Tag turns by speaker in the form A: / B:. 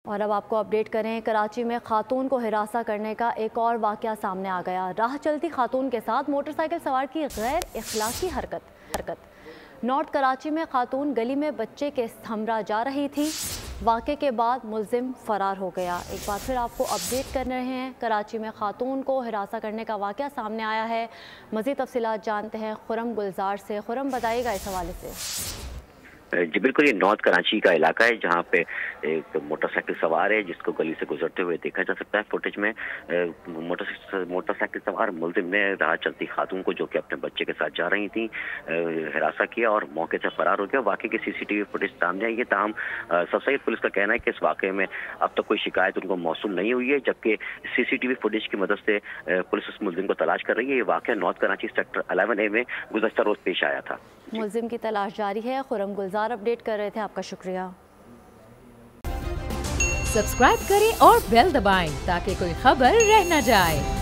A: और अब आपको अपडेट करें, कराची में खातून को हिरासा करने का एक और वाकया सामने आ गया। राह चलती खातून के साथ मोटरसाइकिल सवार की गैर इखलाकी हरकत। नॉर्थ कराची में खातून गली में बच्चे के हमरा जा रही थी। वाक़े के बाद मुलजिम फरार हो गया। एक बार फिर आपको अपडेट कर रहे हैं, कराची में खातून को हिरासा करने का वाकया सामने आया है। मज़ीद तफसीलात जानते हैं खुरम गुलजार से। खुरम, बताइएगा इस हवाले से।
B: जी बिल्कुल, ये नॉर्थ कराची का इलाका है जहाँ पे एक मोटरसाइकिल सवार है जिसको गली से गुजरते हुए देखा जा सकता है फुटेज में। मोटरसाइकिल सवार मुलजिम ने राह चलती खातून को, जो कि अपने बच्चे के साथ जा रही थी, हिरासा किया और मौके से फरार हो गया। वाकई की सीसीटीवी फुटेज सामने आई है। ताहम सबसैयद पुलिस का कहना है कि इस वाकये में अब तक कोई शिकायत उनको मौसूल नहीं हुई है, जबकि सीसीटीवी फुटेज की मदद से पुलिस उस मुलजिम को तलाश कर रही है। ये वाकया नॉर्थ कराची सेक्टर 11A में गुज़श्ता रोज पेश आया था।
A: मुलजिम की तलाश जारी है। खुरम गुलजार अपडेट कर रहे थे, आपका शुक्रिया।
C: सब्सक्राइब करें और बेल दबाएं ताकि कोई खबर रह न जाए।